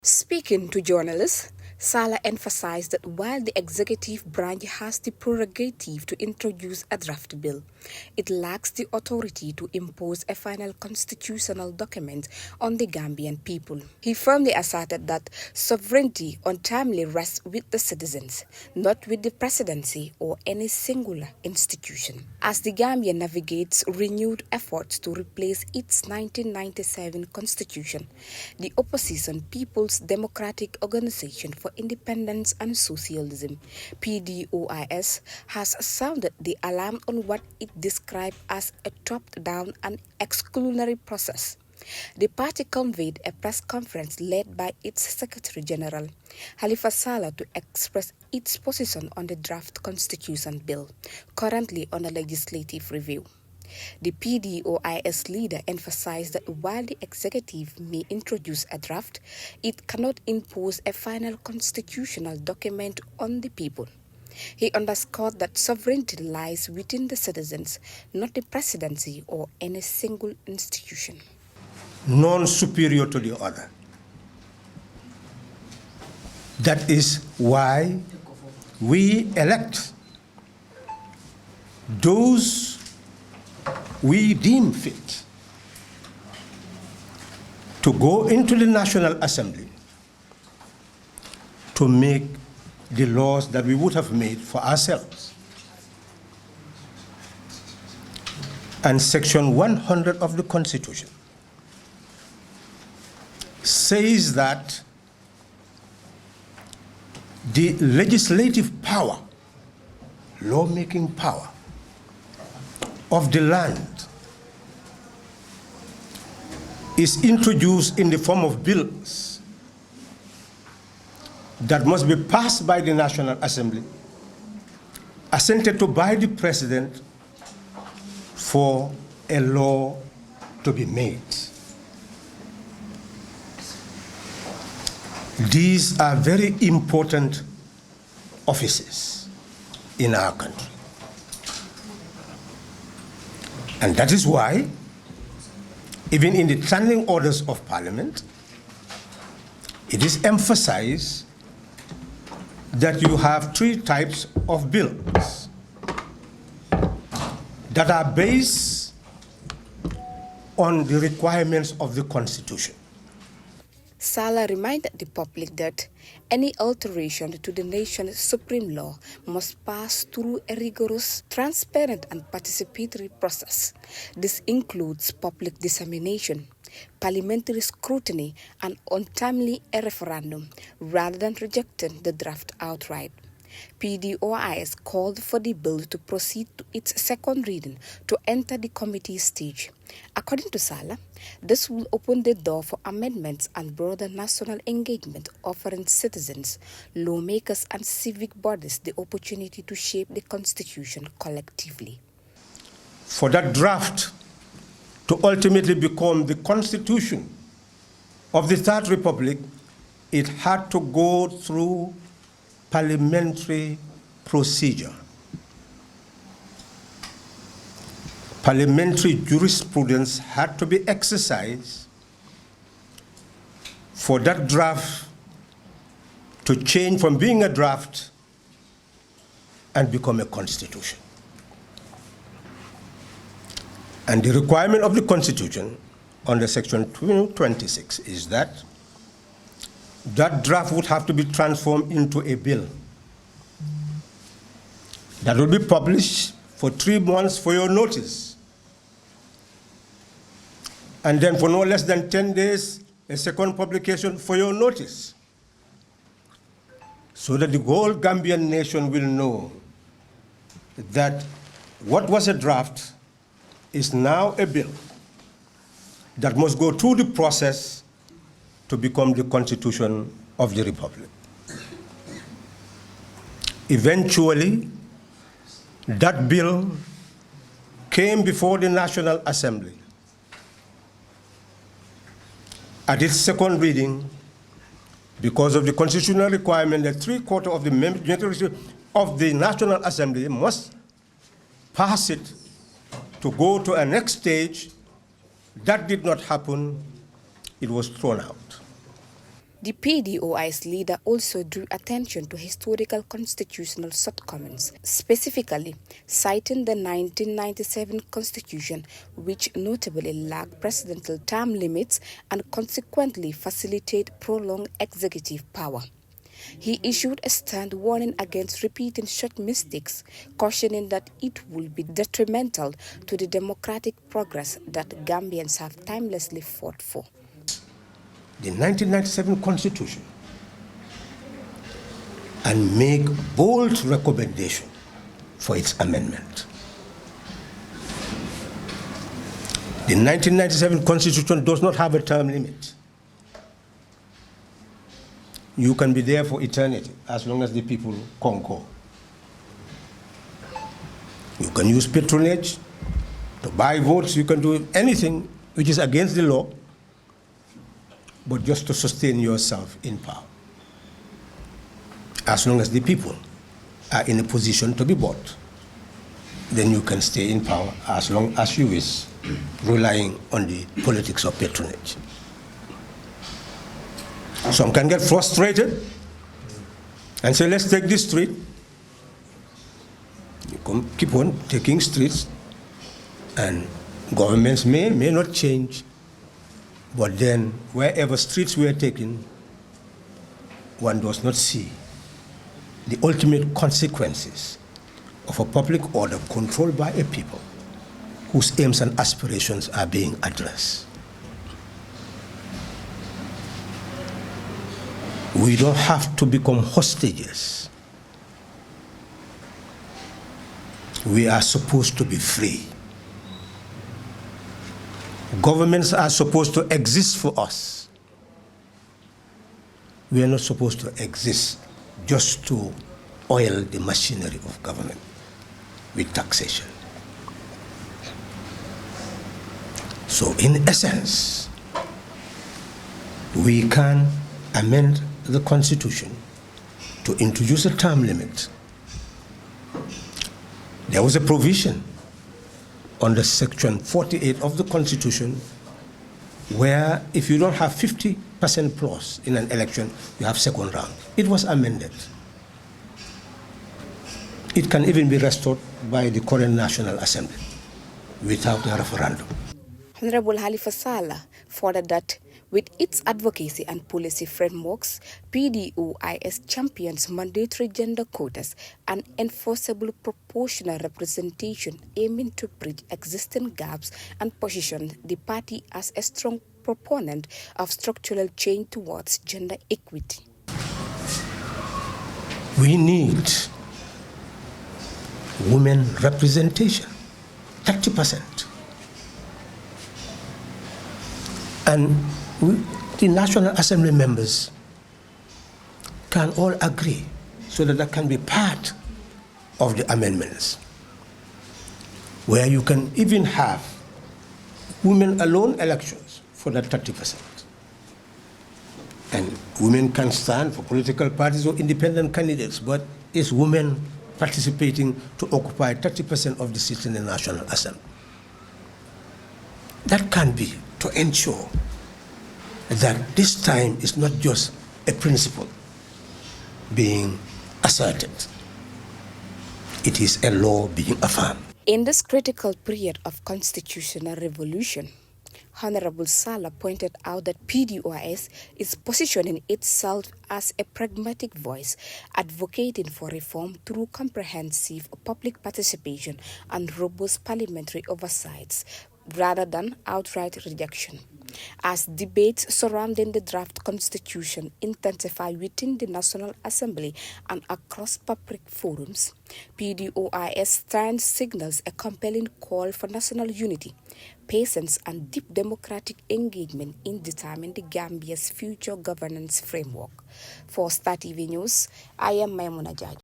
Speaking to journalists, Sallah emphasized that while the executive branch has the prerogative to introduce a draft bill, it lacks the authority to impose a final constitutional document on the Gambian people. He firmly asserted that sovereignty ultimately rests with the citizens, not with the presidency or any singular institution. As the Gambia navigates renewed efforts to replace its 1997 constitution, the opposition People's Democratic Organization for Independence and Socialism, PDOIS, has sounded the alarm on what it described as a top-down and exclusionary process. The party convened a press conference led by its Secretary-General Halifa Sallah to express its position on the draft constitution bill, currently under legislative review. The PDOIS leader emphasized that while the executive may introduce a draft, it cannot impose a final constitutional document on the people. He underscored that sovereignty lies within the citizens, not the presidency or any single institution. None superior to the other. That is why we elect those we deem fit to go into the National Assembly to make the laws that we would have made for ourselves. And Section 100 of the Constitution says that the legislative power, lawmaking power of the land is introduced in the form of bills that must be passed by the National Assembly, assented to by the President for a law to be made. These are very important offices in our country. And that is why, even in the standing orders of Parliament, it is emphasized that you have three types of bills that are based on the requirements of the Constitution. Sallah reminded the public that any alteration to the nation's supreme law must pass through a rigorous, transparent and participatory process. This includes public dissemination, parliamentary scrutiny and ultimately a referendum, rather than rejecting the draft outright. PDOIS called for the bill to proceed to its second reading to enter the committee stage. According to Sallah, this will open the door for amendments and broader national engagement, offering citizens, lawmakers and civic bodies the opportunity to shape the Constitution collectively. For that draft to ultimately become the Constitution of the Third Republic, it had to go through parliamentary procedure. Parliamentary jurisprudence had to be exercised for that draft to change from being a draft and become a constitution. And the requirement of the Constitution under Section 26 is that that draft would have to be transformed into a bill that will be published for 3 months for your notice. And then for no less than 10 days, a second publication for your notice. So that the whole Gambian nation will know that what was a draft is now a bill that must go through the process to become the Constitution of the Republic. Eventually, that bill came before the National Assembly. At its second reading, because of the constitutional requirement that 3/4 of the majority of the National Assembly must pass it to go to a next stage, that did not happen. It was thrown out. The PDOIS leader also drew attention to historical constitutional shortcomings, specifically citing the 1997 constitution, which notably lacked presidential term limits and consequently facilitate prolonged executive power. He issued a stern warning against repeating such mistakes, cautioning that it would be detrimental to the democratic progress that Gambians have timelessly fought for. The 1997 Constitution and make bold recommendation for its amendment. The 1997 Constitution does not have a term limit. You can be there for eternity as long as the people concur. You can use patronage to buy votes. You can do anything which is against the law, but just to sustain yourself in power. As long as the people are in a position to be bought, then you can stay in power as long as you wish, relying on the politics of patronage. Some can get frustrated and say, let's take this street. You keep on taking streets, and governments may not change, but then wherever streets were taken, one does not see the ultimate consequences of a public order controlled by a people whose aims and aspirations are being addressed. We don't have to become hostages. We are supposed to be free. Governments are supposed to exist for us. We are not supposed to exist just to oil the machinery of government with taxation. So in essence, we can amend the Constitution to introduce a term limit. There was a provision under Section 48 of the Constitution where if you don't have 50% plus in an election, you have second round. It was amended. It can even be restored by the current National Assembly without a referendum. Honorable Halifa Sallah furthered that with its advocacy and policy frameworks, PDOIS champions mandatory gender quotas and enforceable proportional representation aiming to bridge existing gaps and position the party as a strong proponent of structural change towards gender equity. We need women representation, 30%. And the National Assembly members can all agree so that that can be part of the amendments, where you can even have women alone elections for that 30%. And women can stand for political parties or independent candidates, but it's women participating to occupy 30% of the seats in the National Assembly. That can be to ensure that this time is not just a principle being asserted. It is a law being affirmed. In this critical period of constitutional revolution, Honorable Sallah pointed out that PDOIS is positioning itself as a pragmatic voice, advocating for reform through comprehensive public participation and robust parliamentary oversights, rather than outright rejection. As debates surrounding the draft constitution intensify within the National Assembly and across public forums, PDOIS stance signals a compelling call for national unity, patience and deep democratic engagement in determining the Gambia's future governance framework. For Star TV News, I am Maimuna Jaj.